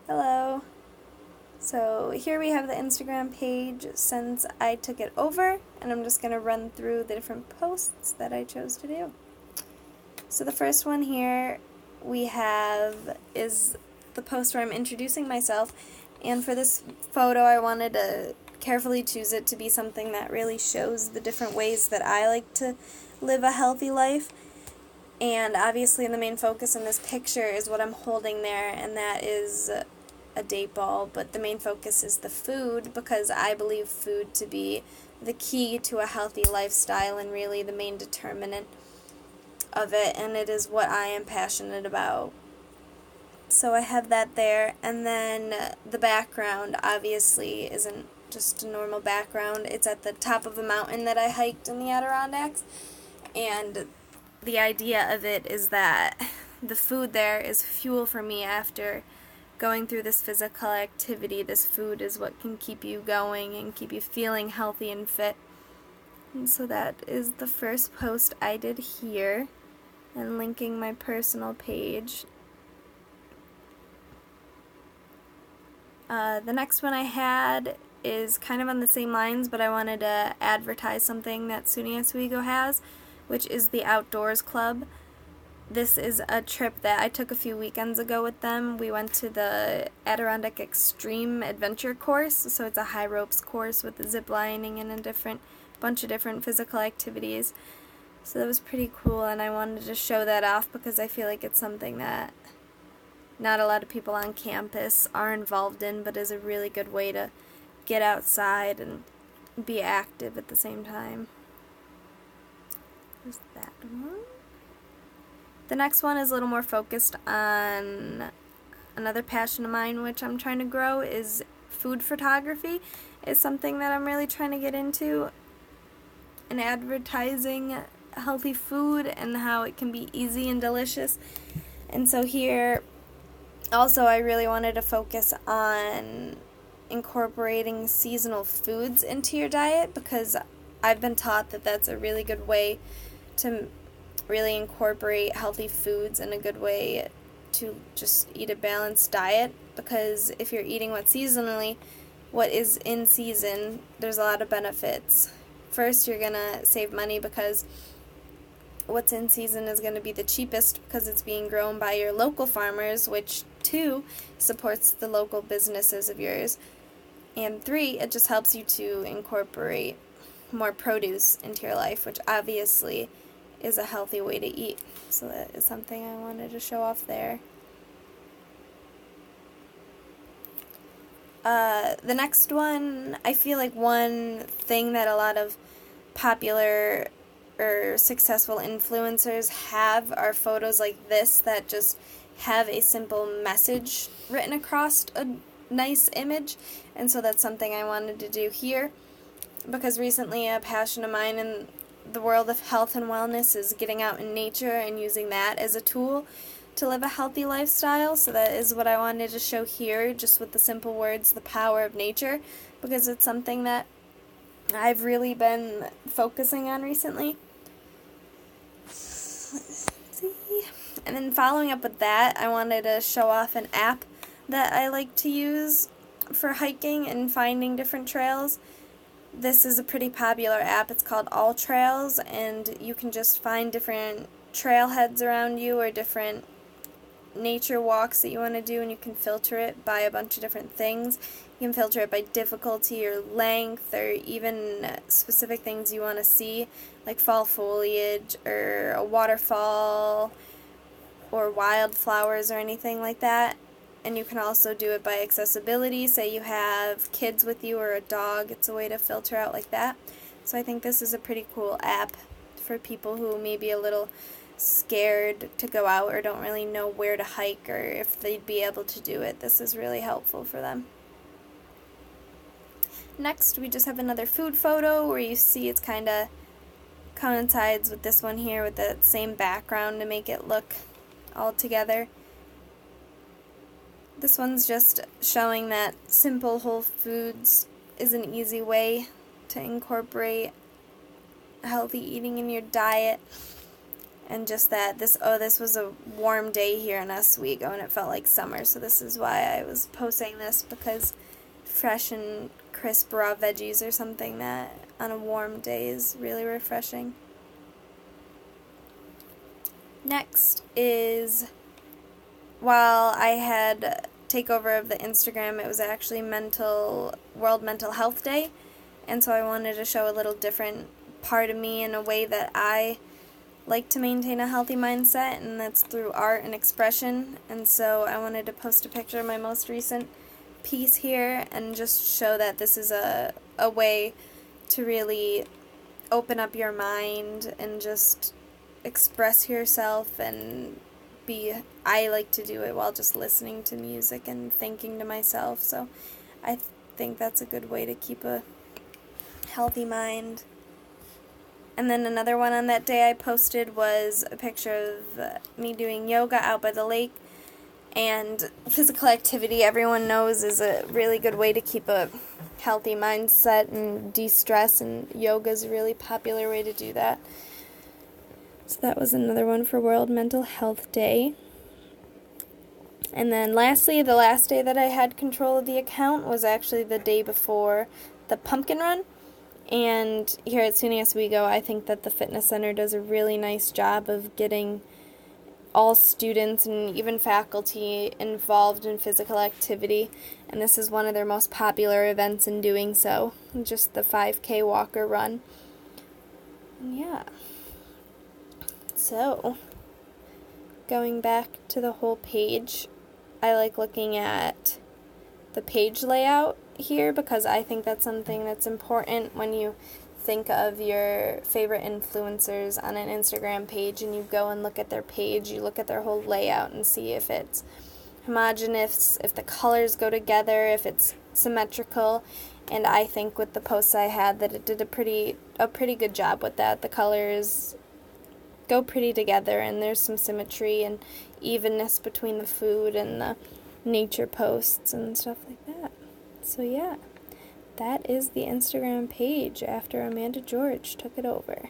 Hello. So here we have the Instagram page since I took it over, and I'm just going to run through the different posts that I chose to do. So the first one here we have is the post where I'm introducing myself, and for this photo I wanted to carefully choose it to be something that really shows the different ways that I like to live a healthy life. And obviously the main focus in this picture is what I'm holding there, and that is a date ball, but the main focus is the food because I believe food to be the key to a healthy lifestyle and really the main determinant of it, and it is what I am passionate about. So I have that there, and then the background obviously isn't just a normal background. It's at the top of a mountain that I hiked in the Adirondacks, and the idea of it is that the food there is fuel for me after going through this physical activity. This food is what can keep you going and keep you feeling healthy and fit. And so that is the first post I did here, and linking my personal page. The next one I had is kind of on the same lines, but I wanted to advertise something that SUNY Oswego has, which is the Outdoors Club. This is a trip that I took a few weekends ago with them. We went to the Adirondack Extreme Adventure course, so it's a high ropes course with zip lining and a bunch of different physical activities. So that was pretty cool, and I wanted to show that off because I feel like it's something that not a lot of people on campus are involved in, but is a really good way to get outside and be active at the same time. There's that one. The next one is a little more focused on another passion of mine, which I'm trying to grow, is food photography. It's something that I'm really trying to get into, and advertising healthy food and how it can be easy and delicious. And so here, also I really wanted to focus on incorporating seasonal foods into your diet because I've been taught that that's a really good way to really incorporate healthy foods and a good way to just eat a balanced diet, because if you're eating what is in season, there's a lot of benefits. First, you're gonna save money because what's in season is going to be the cheapest because it's being grown by your local farmers, which 2 supports the local businesses of yours, and 3, it just helps you to incorporate more produce into your life, which obviously is a healthy way to eat. So that is something I wanted to show off there. The next one, I feel like one thing that a lot of popular or successful influencers have are photos like this that just have a simple message written across a nice image, and so that's something I wanted to do here because recently a passion of mine in the world of health and wellness is getting out in nature and using that as a tool to live a healthy lifestyle. So that is what I wanted to show here, just with the simple words, the power of nature, because it's something that I've really been focusing on recently. Let's see. And then following up with that, I wanted to show off an app that I like to use for hiking and finding different trails. This is a pretty popular app. It's called AllTrails, and you can just find different trailheads around you or different nature walks that you want to do, and you can filter it by a bunch of different things. You can filter it by difficulty or length or even specific things you want to see, like fall foliage or a waterfall or wildflowers or anything like that. And you can also do it by accessibility. Say you have kids with you or a dog, it's a way to filter out like that. So I think this is a pretty cool app for people who may be a little scared to go out or don't really know where to hike or if they'd be able to do it. This is really helpful for them. Next, we just have another food photo where you see it's kind of coincides with this one here with the same background to make it look all together. This one's just showing that simple whole foods is an easy way to incorporate healthy eating in your diet. And just that this was a warm day here in Oswego, and it felt like summer, so this is why I was posting this, because fresh and crisp raw veggies or something that on a warm day is really refreshing. Next is, while I had takeover of the Instagram, it was actually World Mental Health Day, and so I wanted to show a little different part of me in a way that I like to maintain a healthy mindset, and that's through art and expression. And so I wanted to post a picture of my most recent piece here and just show that this is a way to really open up your mind and just express yourself and I like to do it while just listening to music and thinking to myself, so I think that's a good way to keep a healthy mind. And then another one on that day I posted was a picture of me doing yoga out by the lake. And physical activity, everyone knows, is a really good way to keep a healthy mindset and de-stress, and yoga is a really popular way to do that. So that was another one for World Mental Health Day. And then lastly, the last day that I had control of the account was actually the day before the pumpkin run. And here at SUNY Oswego, I think that the fitness center does a really nice job of getting all students and even faculty involved in physical activity. And this is one of their most popular events in doing so, just the 5K walker run. And yeah. So, going back to the whole page, I like looking at the page layout here because I think that's something that's important when you think of your favorite influencers on an Instagram page and you go and look at their page, you look at their whole layout and see if it's homogeneous, if the colors go together, if it's symmetrical. And I think with the posts I had that it did a pretty good job with that. The colors go pretty together and there's some symmetry and evenness between the food and the nature posts and stuff like that. So yeah, that is the Instagram page after Amanda George took it over.